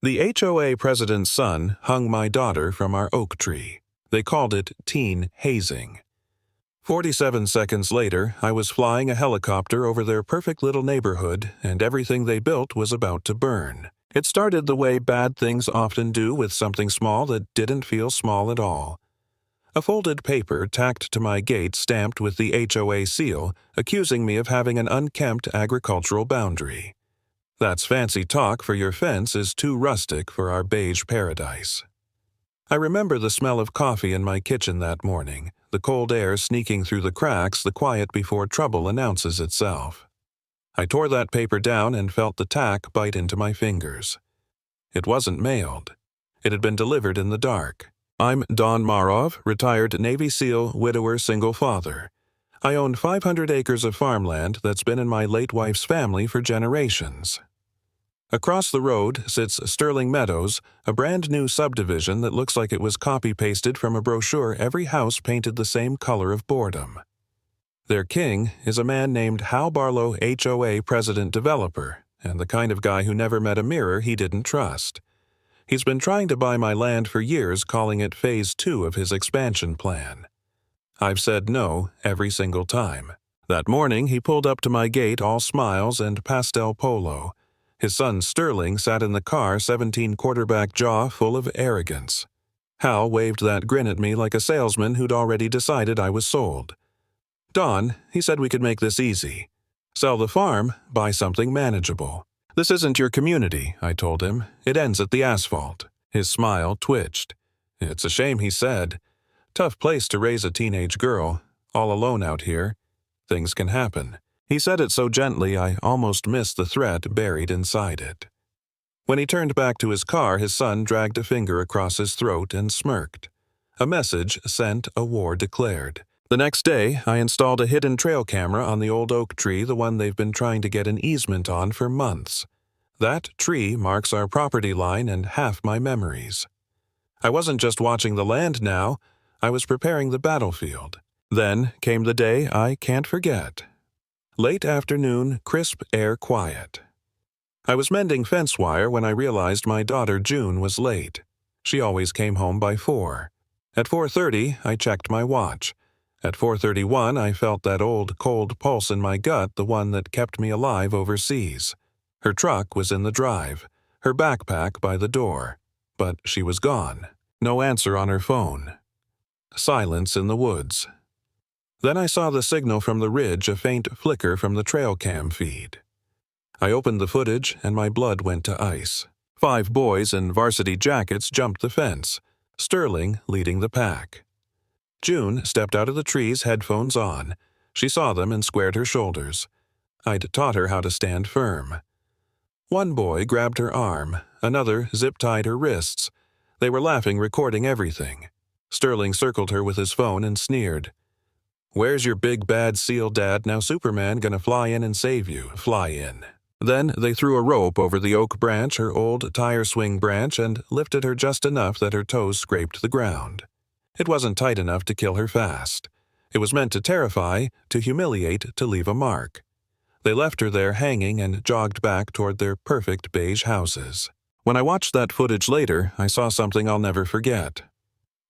The HOA president's son hung my daughter from our oak tree. They called it teen hazing. 47 seconds later, I was flying a helicopter over their perfect little neighborhood, and everything they built was about to burn. It started the way bad things often do, with something small that didn't feel small at all. A folded paper tacked to my gate stamped with the HOA seal, accusing me of having an unkempt agricultural boundary. That's fancy talk, for your fence is too rustic for our beige paradise. I remember the smell of coffee in my kitchen that morning, the cold air sneaking through the cracks, the quiet before trouble announces itself. I tore that paper down and felt the tack bite into my fingers. It wasn't mailed. It had been delivered in the dark. I'm Don Marov, retired Navy SEAL, widower, single father. I own 500 acres of farmland that's been in my late wife's family for generations. Across the road sits Sterling Meadows, a brand-new subdivision that looks like it was copy-pasted from a brochure, every house painted the same color of boredom. Their king is a man named Hal Barlow, HOA president-developer, and the kind of guy who never met a mirror he didn't trust. He's been trying to buy my land for years, calling it Phase 2 of his expansion plan. I've said no every single time. That morning, he pulled up to my gate all smiles and pastel polo. His son Sterling sat in the car, 17 quarterback jaw full of arrogance. Hal waved that grin at me like a salesman who'd already decided I was sold. Don, he said we could make this easy. Sell the farm, buy something manageable. This isn't your community, I told him. It ends at the asphalt. His smile twitched. It's a shame, he said. Tough place to raise a teenage girl, all alone out here. Things can happen. He said it so gently I almost missed the threat buried inside it. When he turned back to his car, his son dragged a finger across his throat and smirked. A message sent, a war declared. The next day, I installed a hidden trail camera on the old oak tree, the one they've been trying to get an easement on for months. That tree marks our property line and half my memories. I wasn't just watching the land now, I was preparing the battlefield. Then came the day I can't forget. Late afternoon, crisp air quiet. I was mending fence wire when I realized my daughter June was late. She always came home by 4. At 4:30, I checked my watch. At 4:31, I felt that old, cold pulse in my gut, the one that kept me alive overseas. Her truck was in the drive, her backpack by the door. But she was gone. No answer on her phone. Silence in the woods. Then I saw the signal from the ridge, a faint flicker from the trail cam feed. I opened the footage, and my blood went to ice. 5 boys in varsity jackets jumped the fence, Sterling leading the pack. June stepped out of the trees, headphones on. She saw them and squared her shoulders. I'd taught her how to stand firm. One boy grabbed her arm, another zip-tied her wrists. They were laughing, recording everything. Sterling circled her with his phone and sneered. "Where's your big bad SEAL dad? Now Superman gonna fly in and save you. Fly in." Then they threw a rope over the oak branch, her old tire swing branch, and lifted her just enough that her toes scraped the ground. It wasn't tight enough to kill her fast. It was meant to terrify, to humiliate, to leave a mark. They left her there hanging and jogged back toward their perfect beige houses. When I watched that footage later, I saw something I'll never forget.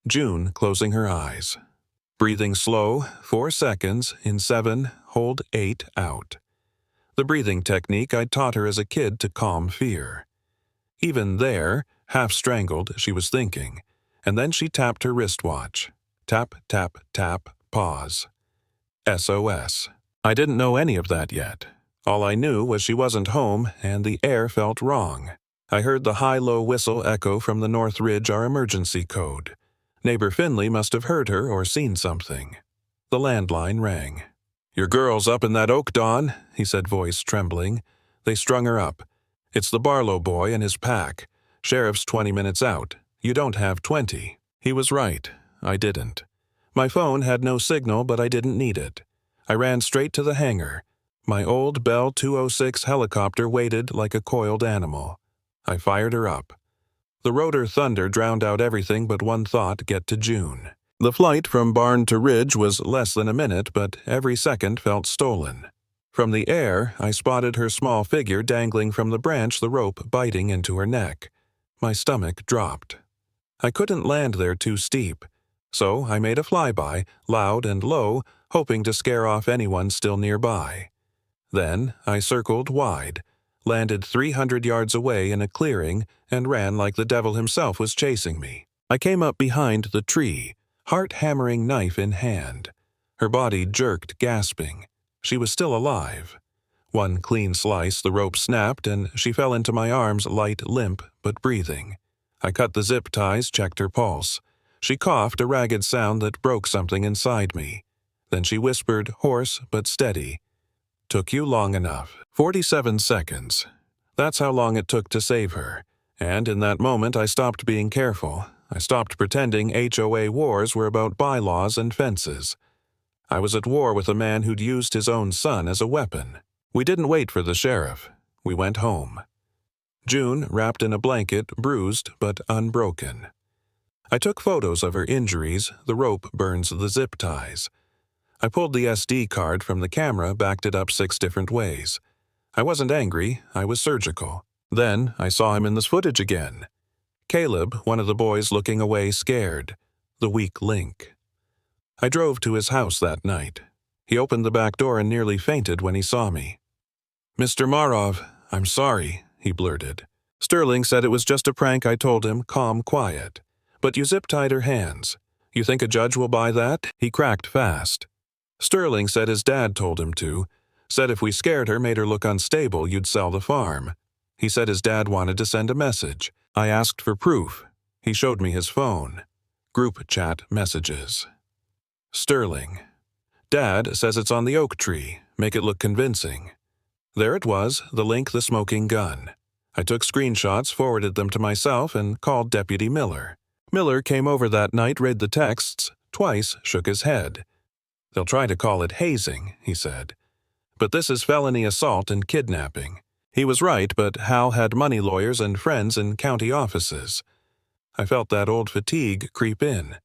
June closing her eyes. Breathing slow, 4 seconds, in 7, hold 8 out. The breathing technique I'd taught her as a kid to calm fear. Even there, half strangled, she was thinking, and then she tapped her wristwatch. Tap, tap, tap, pause. SOS. I didn't know any of that yet. All I knew was she wasn't home, and the air felt wrong. I heard the high-low whistle echo from the North Ridge, our emergency code. Neighbor Finley must have heard her or seen something. The landline rang. "Your girl's up in that oak, Don," he said, voice trembling. They strung her up. "It's the Barlow boy and his pack. Sheriff's 20 minutes out. You don't have 20. He was right. I didn't. My phone had no signal, but I didn't need it. I ran straight to the hangar. My old Bell 206 helicopter waited like a coiled animal. I fired her up. The rotor thunder drowned out everything but one thought: get to June. The flight from barn to ridge was less than a minute, but every second felt stolen. From the air, I spotted her small figure dangling from the branch, the rope biting into her neck. My stomach dropped. I couldn't land there too steep, so I made a flyby, loud and low, hoping to scare off anyone still nearby. Then I circled wide, landed 300 yards away in a clearing, and ran like the devil himself was chasing me. I came up behind the tree, heart-hammering knife in hand. Her body jerked, gasping. She was still alive. One clean slice, the rope snapped, and she fell into my arms, light, limp, but breathing. I cut the zip ties, checked her pulse. She coughed, a ragged sound that broke something inside me. Then she whispered, hoarse but steady, "Took you long enough." 47 seconds. That's how long it took to save her. And in that moment I stopped being careful. I stopped pretending HOA wars were about bylaws and fences. I was at war with a man who'd used his own son as a weapon. We didn't wait for the sheriff. We went home. June, wrapped in a blanket, bruised but unbroken. I took photos of her injuries. The rope burns the zip ties. I pulled the SD card from the camera, backed it up 6 different ways. I wasn't angry, I was surgical. Then I saw him in this footage again. Caleb, one of the boys, looking away, scared. The weak link. I drove to his house that night. He opened the back door and nearly fainted when he saw me. "Mr. Marov, I'm sorry," he blurted. Sterling said it was just a prank, I told him, calm, quiet. "But you zip-tied her hands. You think a judge will buy that?" He cracked fast. Sterling said his dad told him to. Said if we scared her, made her look unstable, you'd sell the farm. He said his dad wanted to send a message. I asked for proof. He showed me his phone. Group chat messages. Sterling. "Dad says it's on the oak tree. Make it look convincing." There it was, the link, the smoking gun. I took screenshots, forwarded them to myself, and called Deputy Miller. Miller came over that night, read the texts, twice shook his head. "They'll try to call it hazing," he said. "But this is felony assault and kidnapping." He was right, but Hal had money lawyers and friends in county offices. I felt that old fatigue creep in.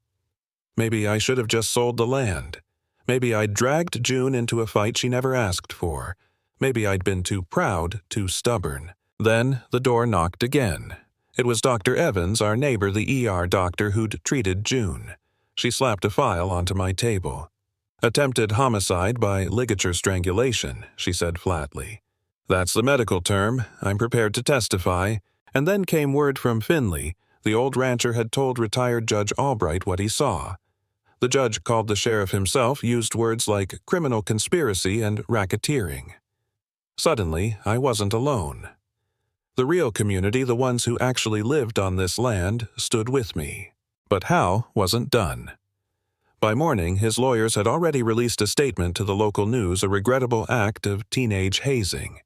Maybe I should have just sold the land. Maybe I'd dragged June into a fight she never asked for. Maybe I'd been too proud, too stubborn. Then the door knocked again. It was Dr. Evans, our neighbor, the ER doctor who'd treated June. She slapped a file onto my table. "Attempted homicide by ligature strangulation," she said flatly. "That's the medical term. I'm prepared to testify." And then came word from Finley. The old rancher had told retired Judge Albright what he saw. The judge called the sheriff himself, used words like criminal conspiracy and racketeering. Suddenly, I wasn't alone. The real community, the ones who actually lived on this land, stood with me. But Hal wasn't done. By morning, his lawyers had already released a statement to the local news, a regrettable act of teenage hazing.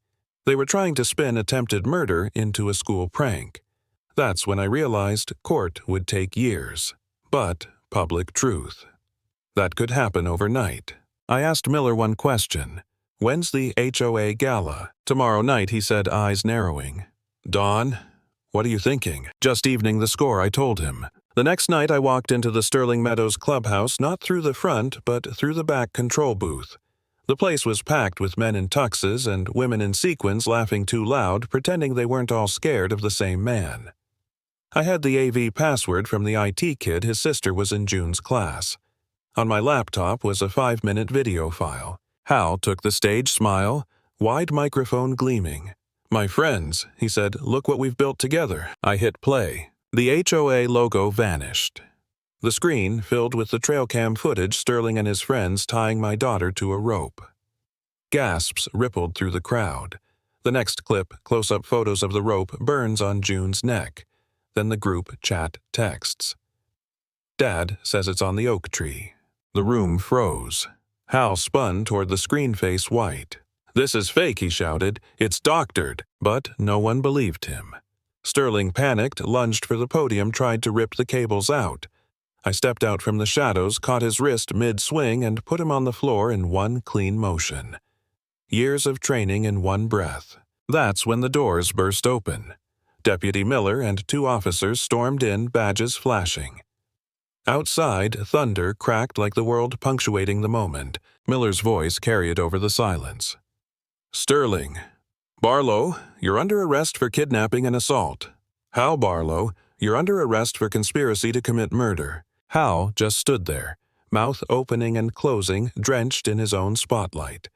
They were trying to spin attempted murder into a school prank. That's when I realized court would take years. But public truth. That could happen overnight. I asked Miller one question. "When's the HOA gala?" "Tomorrow night," he said, eyes narrowing. "Dawn? What are you thinking?" "Just evening the score," I told him. The next night I walked into the Sterling Meadows clubhouse, not through the front, but through the back control booth. The place was packed with men in tuxes and women in sequins laughing too loud, pretending they weren't all scared of the same man. I had the AV password from the IT kid. His sister was in June's class. On my laptop was a 5-minute video file. Hal took the stage, smile, wide microphone gleaming. "My friends," he said, "look what we've built together." I hit play. The HOA logo vanished. The screen filled with the trail cam footage, Sterling and his friends tying my daughter to a rope. Gasps rippled through the crowd. The next clip, close-up photos of the rope, burns on June's neck. Then the group chat texts. "Dad says it's on the oak tree." The room froze. Hal spun toward the screen, face white. "This is fake," he shouted. "It's doctored." But no one believed him. Sterling panicked, lunged for the podium, tried to rip the cables out. I stepped out from the shadows, caught his wrist mid-swing, and put him on the floor in one clean motion. Years of training in one breath. That's when the doors burst open. Deputy Miller and 2 officers stormed in, badges flashing. Outside, thunder cracked like the world punctuating the moment. Miller's voice carried over the silence. "Sterling. Barlow, you're under arrest for kidnapping and assault." Hal Barlow, you're under arrest for conspiracy to commit murder. Hal just stood there, mouth opening and closing, drenched in his own spotlight.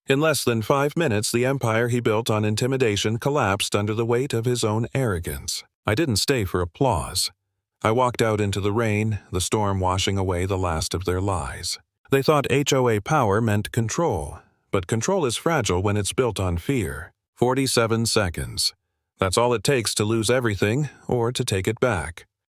In less than 5 minutes, the empire he built on intimidation collapsed under the weight of his own arrogance. I didn't stay for applause. I walked out into the rain, the storm washing away the last of their lies. They thought HOA power meant control, but control is fragile when it's built on fear. 47 seconds. That's all it takes to lose everything or to take it back.